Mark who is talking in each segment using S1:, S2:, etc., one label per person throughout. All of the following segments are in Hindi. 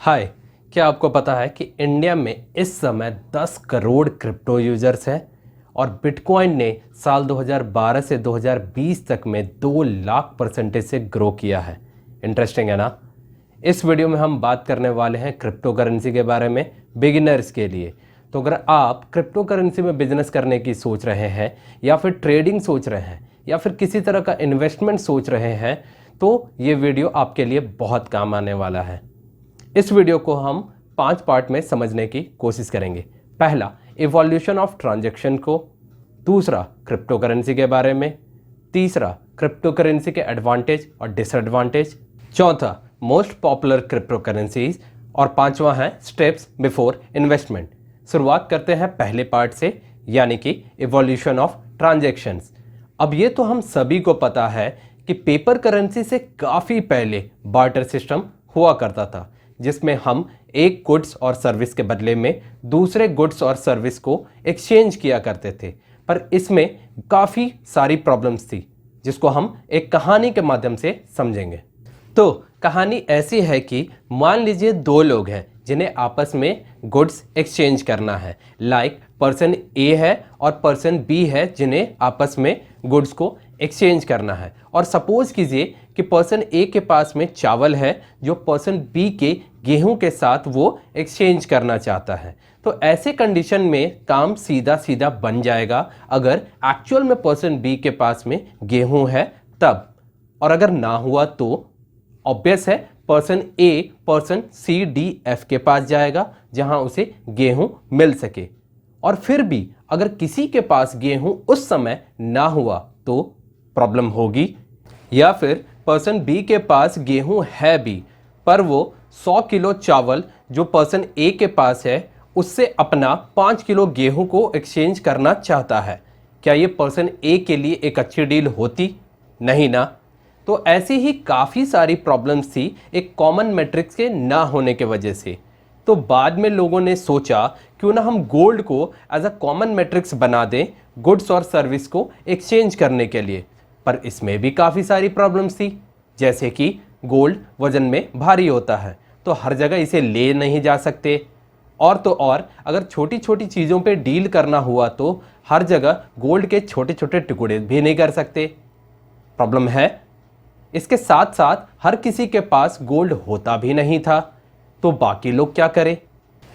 S1: हाय, क्या आपको पता है कि इंडिया में इस समय 10 करोड़ क्रिप्टो यूजर्स हैं और बिटकॉइन ने साल 2012 से 2020 तक में 2 लाख परसेंटेज से ग्रो किया है। इंटरेस्टिंग है ना। इस वीडियो में हम बात करने वाले हैं क्रिप्टो करेंसी के बारे में बिगिनर्स के लिए। तो अगर आप क्रिप्टो करेंसी में बिजनेस करने की सोच रहे हैं या फिर ट्रेडिंग सोच रहे हैं या फिर किसी तरह का इन्वेस्टमेंट सोच रहे हैं तो ये वीडियो आपके लिए बहुत काम आने वाला है। इस वीडियो को हम 5 पार्ट में समझने की कोशिश करेंगे। पहला, इवोल्यूशन ऑफ ट्रांजैक्शन को। दूसरा, क्रिप्टो करेंसी के बारे में। तीसरा, क्रिप्टो करेंसी के एडवांटेज और डिसएडवांटेज। चौथा, मोस्ट पॉपुलर क्रिप्टो करेंसीज। और पांचवा है स्टेप्स बिफोर इन्वेस्टमेंट। शुरुआत करते हैं पहले पार्ट से, यानी कि इवोल्यूशन ऑफ ट्रांजैक्शंस। अब ये तो हम सभी को पता है कि पेपर करेंसी से काफ़ी पहले बार्टर सिस्टम हुआ करता था, जिसमें हम एक गुड्स और सर्विस के बदले में दूसरे गुड्स और सर्विस को एक्सचेंज किया करते थे। पर इसमें काफ़ी सारी प्रॉब्लम्स थी, जिसको हम एक कहानी के माध्यम से समझेंगे। तो कहानी ऐसी है कि मान लीजिए 2 लोग हैं जिन्हें आपस में गुड्स एक्सचेंज करना है। लाइक पर्सन ए है और पर्सन बी है जिन्हें आपस में गुड्स को एक्सचेंज करना है। और सपोज कीजिए कि पर्सन ए के पास में चावल है जो पर्सन बी के गेहूं के साथ वो एक्सचेंज करना चाहता है। तो ऐसे कंडीशन में काम सीधा सीधा बन जाएगा अगर एक्चुअल में पर्सन बी के पास में गेहूं है तब, और अगर ना हुआ तो ऑब्वियस है person A person C D F के पास जाएगा जहां उसे गेहूं मिल सके। और फिर भी अगर किसी के पास गेहूं उस समय ना हुआ तो प्रॉब्लम होगी। या फिर पर्सन बी के पास गेहूं है भी, पर वो 100 किलो चावल जो पर्सन ए के पास है उससे अपना 5 किलो गेहूं को एक्सचेंज करना चाहता है। क्या ये पर्सन ए के लिए एक अच्छी डील होती? नहीं ना। तो ऐसी ही काफ़ी सारी प्रॉब्लम्स थी एक कॉमन मैट्रिक्स के ना होने के वजह से। तो बाद में लोगों ने सोचा क्यों ना हम गोल्ड को एज अ कॉमन मैट्रिक्स बना दें गुड्स और सर्विस को एक्सचेंज करने के लिए। पर इसमें भी काफ़ी सारी प्रॉब्लम्स थी, जैसे कि गोल्ड वजन में भारी होता है तो हर जगह इसे ले नहीं जा सकते, और तो और अगर छोटी छोटी चीज़ों पे डील करना हुआ तो हर जगह गोल्ड के छोटे छोटे टुकड़े भी नहीं कर सकते। प्रॉब्लम है। इसके साथ साथ हर किसी के पास गोल्ड होता भी नहीं था, तो बाकी लोग क्या करें।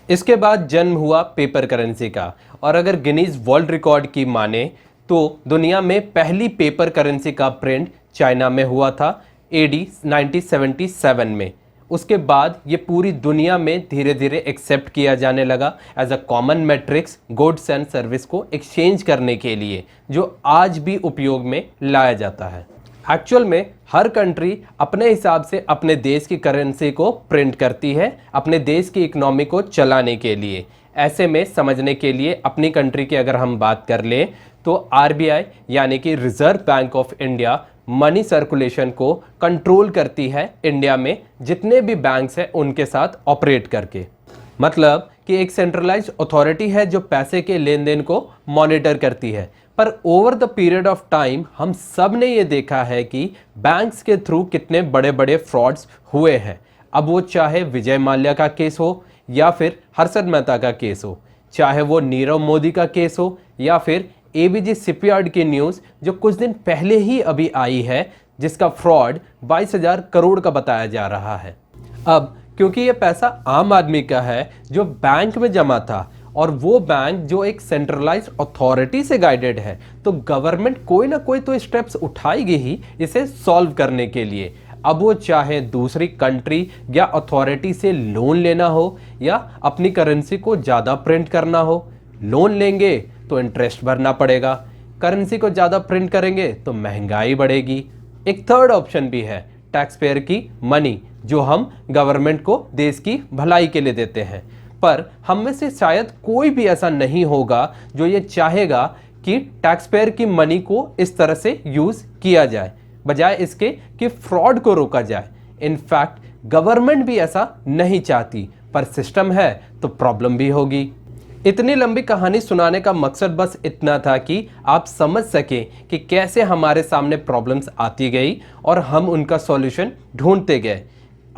S1: इसके बाद जन्म हुआ पेपर करेंसी का, और अगर गिनीज वर्ल्ड रिकॉर्ड की माने तो दुनिया में पहली पेपर करेंसी का प्रिंट चाइना में हुआ था AD 1977 में। उसके बाद ये पूरी दुनिया में धीरे धीरे एक्सेप्ट किया जाने लगा as a common matrix goods and service को एक्सचेंज करने के लिए, जो आज भी उपयोग में लाया जाता है। एक्चुअल में हर कंट्री अपने हिसाब से अपने देश की करेंसी को प्रिंट करती है अपने देश की इकोनॉमी को चलाने के लिए। ऐसे में समझने के लिए अपनी कंट्री की अगर हम बात कर लें तो RBI यानी कि reserve bank of India money circulation को कंट्रोल करती है इंडिया में जितने भी बैंक्स हैं उनके साथ ऑपरेट करके। मतलब कि एक सेंट्रलाइज्ड अथॉरिटी है जो पैसे के लेन देन को मॉनिटर करती है। पर over the period of time हम सब ने ये देखा है कि बैंक्स के थ्रू कितने बड़े बड़े फ्रॉड्स हुए हैं। अब वो चाहे विजय माल्या का केस हो या फिर हर्षद मेहता का केस हो, चाहे वो नीरव मोदी का केस हो या फिर ABG शिपयार्ड की न्यूज़ जो कुछ दिन पहले ही अभी आई है, जिसका फ्रॉड 22,000 करोड़ का बताया जा रहा है। अब क्योंकि ये पैसा आम आदमी का है जो बैंक में जमा था, और वो बैंक जो एक सेंट्रलाइज्ड अथॉरिटी से गाइडेड है, तो गवर्नमेंट कोई ना कोई तो स्टेप्स उठाएगी ही इसे सॉल्व करने के लिए। अब वो चाहे दूसरी कंट्री या अथॉरिटी से लोन लेना हो या अपनी करेंसी को ज़्यादा प्रिंट करना हो। लोन लेंगे तो इंटरेस्ट भरना पड़ेगा, करेंसी को ज़्यादा प्रिंट करेंगे तो महंगाई बढ़ेगी। एक थर्ड ऑप्शन भी है, टैक्स पेयर की मनी, जो हम गवर्नमेंट को देश की भलाई के लिए देते हैं। पर हम में से शायद कोई भी ऐसा नहीं होगा जो ये चाहेगा कि टैक्स पेयर की मनी को इस तरह से यूज़ किया जाए, बजाय इसके कि फ्रॉड को रोका जाए। इनफैक्ट गवर्नमेंट भी ऐसा नहीं चाहती, पर सिस्टम है तो प्रॉब्लम भी होगी। इतनी लंबी कहानी सुनाने का मकसद बस इतना था कि आप समझ सकें कि कैसे हमारे सामने प्रॉब्लम्स आती गई और हम उनका सॉल्यूशन ढूंढते गए।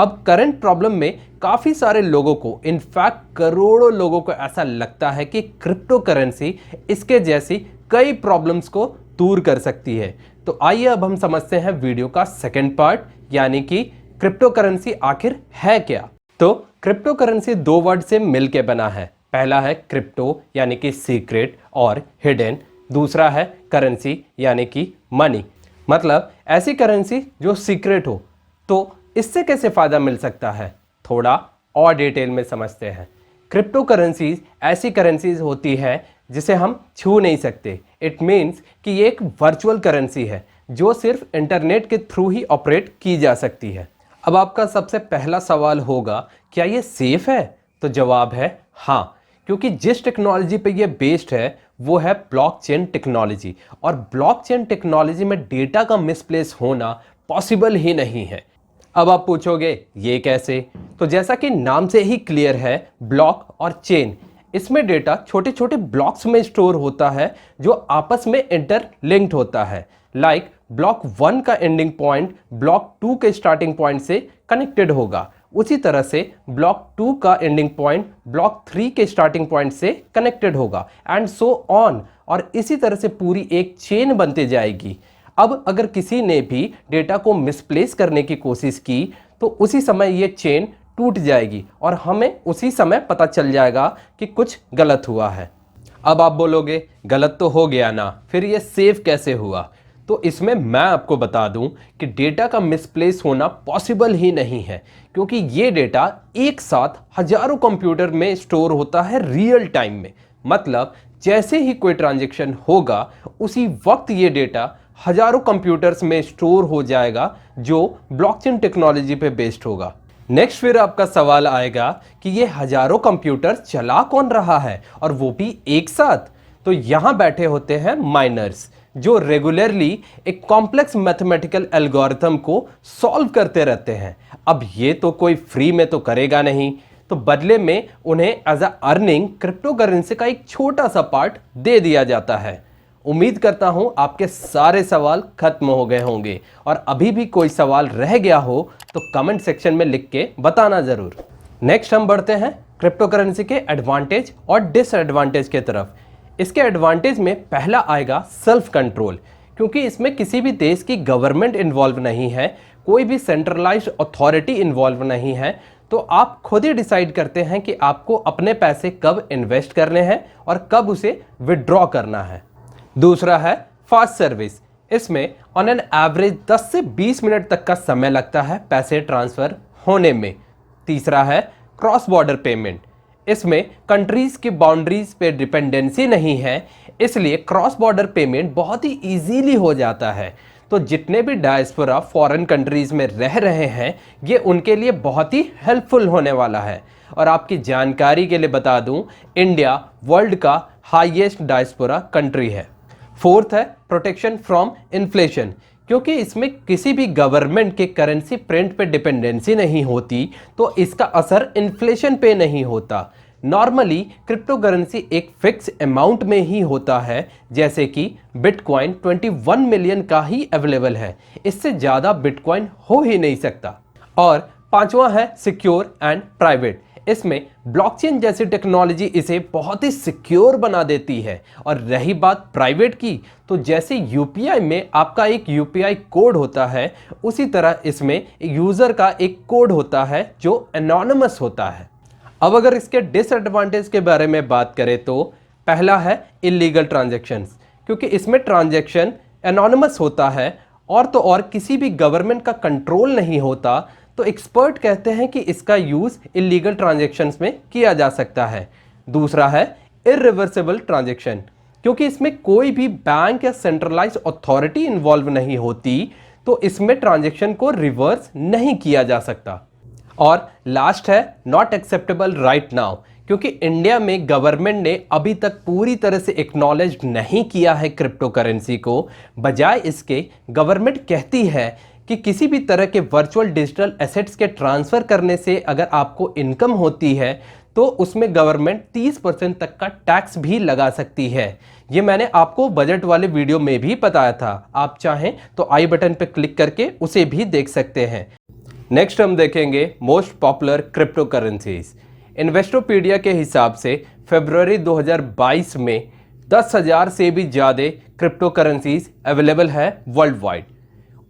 S1: अब करंट प्रॉब्लम में काफ़ी सारे लोगों को, इनफैक्ट करोड़ों लोगों को ऐसा लगता है कि क्रिप्टो करेंसी इसके जैसी कई प्रॉब्लम्स को दूर कर सकती है। तो आइए अब हम समझते हैं वीडियो का सेकंड पार्ट, यानी कि क्रिप्टो करेंसी आखिर है क्या। तो क्रिप्टो करेंसी दो वर्ड से मिलकर बना है। पहला है क्रिप्टो यानी कि सीक्रेट और हिडन, दूसरा है करेंसी यानी कि मनी, मतलब ऐसी करेंसी जो सीक्रेट हो। तो इससे कैसे फायदा मिल सकता है, थोड़ा और डिटेल में समझते हैं। क्रिप्टो करेंसीज ऐसी करेंसीज होती है जिसे हम छू नहीं सकते। इट मीन्स कि ये एक वर्चुअल करेंसी है जो सिर्फ इंटरनेट के थ्रू ही ऑपरेट की जा सकती है। अब आपका सबसे पहला सवाल होगा, क्या ये सेफ है? तो जवाब है हाँ, क्योंकि जिस टेक्नोलॉजी पे ये बेस्ड है वो है ब्लॉकचेन टेक्नोलॉजी, और ब्लॉकचेन टेक्नोलॉजी में डेटा का मिसप्लेस होना पॉसिबल ही नहीं है। अब आप पूछोगे ये कैसे? तो जैसा कि नाम से ही क्लियर है, ब्लॉक और चेन, इसमें डेटा छोटे छोटे ब्लॉक्स में स्टोर होता है जो आपस में इंटरलिंक्ड होता है। लाइक ब्लॉक 1 का एंडिंग पॉइंट ब्लॉक 2 के स्टार्टिंग पॉइंट से कनेक्टेड होगा, उसी तरह से ब्लॉक 2 का एंडिंग पॉइंट ब्लॉक 3 के स्टार्टिंग पॉइंट से कनेक्टेड होगा, एंड सो ऑन। और इसी तरह से पूरी एक चेन बनती जाएगी। अब अगर किसी ने भी डेटा को मिसप्लेस करने की कोशिश की तो उसी समय ये चेन टूट जाएगी और हमें उसी समय पता चल जाएगा कि कुछ गलत हुआ है। अब आप बोलोगे गलत तो हो गया ना, फिर ये सेफ कैसे हुआ? तो इसमें मैं आपको बता दूं कि डेटा का मिसप्लेस होना पॉसिबल ही नहीं है, क्योंकि ये डेटा एक साथ हजारों कंप्यूटर में स्टोर होता है रियल टाइम में। मतलब जैसे ही कोई ट्रांजैक्शन होगा उसी वक्त ये डेटा हजारों कंप्यूटर्स में स्टोर हो जाएगा जो ब्लॉकचेन टेक्नोलॉजी पे बेस्ड होगा। नेक्स्ट फिर आपका सवाल आएगा कि ये हजारों कंप्यूटर चला कौन रहा है, और वो भी एक साथ? तो यहां बैठे होते हैं माइनर्स जो रेगुलरली एक कॉम्प्लेक्स मैथमेटिकल एल्गोरिथम को सॉल्व करते रहते हैं। अब ये तो कोई फ्री में तो करेगा नहीं, तो बदले में उन्हें as a earning crypto currency का एक छोटा सा पार्ट दे दिया जाता है। उम्मीद करता हूं आपके सारे सवाल खत्म हो गए होंगे, और अभी भी कोई सवाल रह गया हो तो कमेंट सेक्शन में लिख के बताना जरूर। नेक्स्ट हम बढ़ते हैं क्रिप्टो करेंसी के एडवांटेज और डिसएडवांटेज के तरफ। इसके एडवांटेज में पहला आएगा सेल्फ कंट्रोल, क्योंकि इसमें किसी भी देश की गवर्नमेंट इन्वॉल्व नहीं है, कोई भी सेंट्रलाइज्ड अथॉरिटी इन्वॉल्व नहीं है। तो आप खुद ही डिसाइड करते हैं कि आपको अपने पैसे कब इन्वेस्ट करने हैं और कब उसे विड्रॉ करना है। दूसरा है फास्ट सर्विस। इसमें ऑन एन एवरेज 10 से 20 मिनट तक का समय लगता है पैसे ट्रांसफ़र होने में। तीसरा है क्रॉस बॉर्डर पेमेंट। इसमें कंट्रीज़ की बाउंड्रीज पे डिपेंडेंसी नहीं है, इसलिए क्रॉस बॉर्डर पेमेंट बहुत ही इजीली हो जाता है। तो जितने भी डायस्पोरा फॉरेन कंट्रीज़ में रह रहे हैं ये उनके लिए बहुत ही हेल्पफुल होने वाला है। और आपकी जानकारी के लिए बता दूं, इंडिया वर्ल्ड का हाईएस्ट डायस्पोरा कंट्री है। फोर्थ है प्रोटेक्शन फ्रॉम इन्फ्लेशन, क्योंकि इसमें किसी भी गवर्नमेंट के करेंसी प्रिंट पे डिपेंडेंसी नहीं होती तो इसका असर इन्फ्लेशन पे नहीं होता। नॉर्मली क्रिप्टो करेंसी एक फिक्स अमाउंट में ही होता है, जैसे कि बिटकॉइन 21 मिलियन का ही अवेलेबल है, इससे ज़्यादा बिटकॉइन हो ही नहीं सकता। और पांचवा है सिक्योर एंड प्राइवेट। इसमें ब्लॉकचेन जैसी टेक्नोलॉजी इसे बहुत ही सिक्योर बना देती है। और रही बात प्राइवेट की, तो जैसे यूपीआई में आपका एक यूपीआई कोड होता है, उसी तरह इसमें यूज़र का एक कोड होता है जो एनोनिमस होता है। अब अगर इसके डिसएडवांटेज के बारे में बात करें तो पहला है इलीगल ट्रांजैक्शंस, क्योंकि इसमें ट्रांजैक्शन एनोनिमस होता है और तो और किसी भी गवर्नमेंट का कंट्रोल नहीं होता। तो एक्सपर्ट कहते हैं कि इसका यूज़ इलीगल ट्रांजैक्शंस में किया जा सकता है। दूसरा है इरिवर्सिबल ट्रांजैक्शन, क्योंकि इसमें कोई भी बैंक या सेंट्रलाइज्ड अथॉरिटी इन्वॉल्व नहीं होती, तो इसमें ट्रांजैक्शन को रिवर्स नहीं किया जा सकता। और लास्ट है नॉट एक्सेप्टेबल राइट नाउ, क्योंकि इंडिया में गवर्नमेंट ने अभी तक पूरी तरह से एक्नॉलेज नहीं किया है क्रिप्टो करेंसी को। बजाय इसके गवर्नमेंट कहती है कि किसी भी तरह के वर्चुअल डिजिटल एसेट्स के ट्रांसफ़र करने से अगर आपको इनकम होती है तो उसमें गवर्नमेंट 30% तक का टैक्स भी लगा सकती है। ये मैंने आपको बजट वाले वीडियो में भी बताया था, आप चाहें तो आई बटन पर क्लिक करके उसे भी देख सकते हैं। नेक्स्ट हम देखेंगे most popular crypto currencies. Investopedia के हिसाब से फरवरी 2022 में 10,000 से भी ज़्यादा क्रिप्टो करेंसीज अवेलेबल है वर्ल्ड वाइड।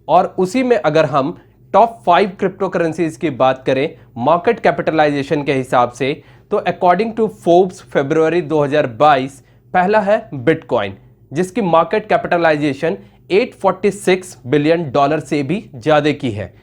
S1: और उसी में अगर हम टॉप 5 क्रिप्टो करेंसीज की बात करें मार्केट कैपिटलाइजेशन के हिसाब से, तो अकॉर्डिंग टू फोर्ब्स फरवरी 2022 पहला है बिटकॉइन, जिसकी मार्केट कैपिटलाइजेशन $846 बिलियन से भी ज़्यादा की है।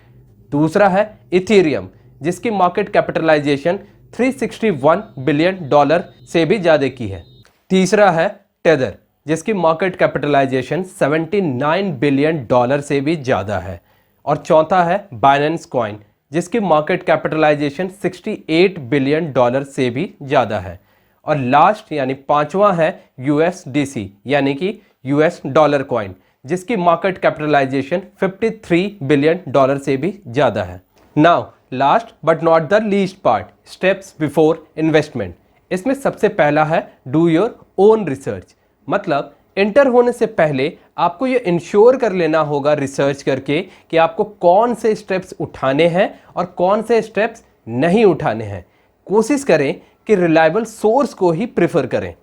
S1: दूसरा है इथेरियम, जिसकी मार्केट कैपिटलाइजेशन $361 बिलियन से भी ज़्यादा की है। तीसरा है टेदर, जिसकी मार्केट कैपिटलाइजेशन $79 बिलियन से भी ज़्यादा है। और चौथा है बाइनेंस कॉइन, जिसकी मार्केट कैपिटलाइजेशन $68 बिलियन से भी ज़्यादा है। और लास्ट यानी पांचवा है USDC यानी कि US डॉलर कॉइन, जिसकी मार्केट कैपिटलाइजेशन $53 बिलियन से भी ज़्यादा है। Now last but not the least part, steps before investment. इसमें सबसे पहला है डू योर ओन रिसर्च। मतलब एंटर होने से पहले आपको ये इंश्योर कर लेना होगा रिसर्च करके कि आपको कौन से स्टेप्स उठाने हैं और कौन से स्टेप्स नहीं उठाने हैं। कोशिश करें कि रिलायबल सोर्स को ही प्रेफर करें।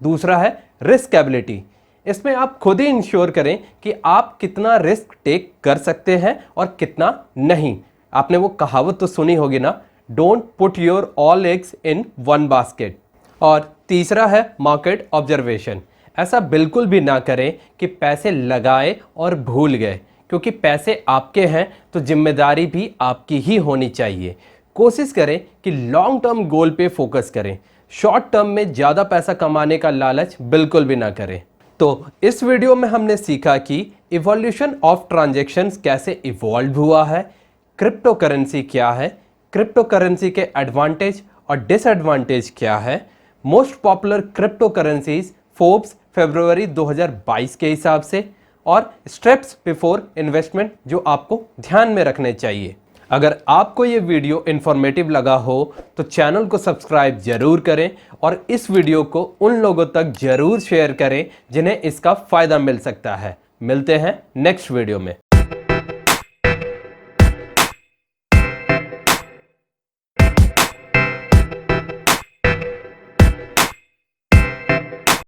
S1: दूसरा है रिस्क एबिलिटी। इसमें आप खुद ही इंश्योर करें कि आप कितना रिस्क टेक कर सकते हैं और कितना नहीं। आपने वो कहावत तो सुनी होगी ना, don't put your all eggs in one basket. और तीसरा है मार्केट ऑब्जर्वेशन। ऐसा बिल्कुल भी ना करें कि पैसे लगाए और भूल गए, क्योंकि पैसे आपके हैं तो जिम्मेदारी भी आपकी ही होनी चाहिए। कोशिश करें कि लॉन्ग टर्म गोल पे फोकस करें, शॉर्ट टर्म में ज़्यादा पैसा कमाने का लालच बिल्कुल भी ना करें। तो इस वीडियो में हमने सीखा कि इवोल्यूशन ऑफ ट्रांजैक्शंस कैसे इवॉल्व हुआ है, क्रिप्टो करेंसी क्या है, क्रिप्टो करेंसी के एडवांटेज और डिसएडवांटेज क्या है, most popular crypto currencies Forbes फरवरी 2022 के हिसाब से, और स्टेप्स बिफोर इन्वेस्टमेंट जो आपको ध्यान में रखने चाहिए। अगर आपको ये वीडियो इन्फॉर्मेटिव लगा हो तो चैनल को सब्सक्राइब जरूर करें और इस वीडियो को उन लोगों तक जरूर शेयर करें जिन्हें इसका फ़ायदा मिल सकता है। मिलते हैं नेक्स्ट वीडियो में।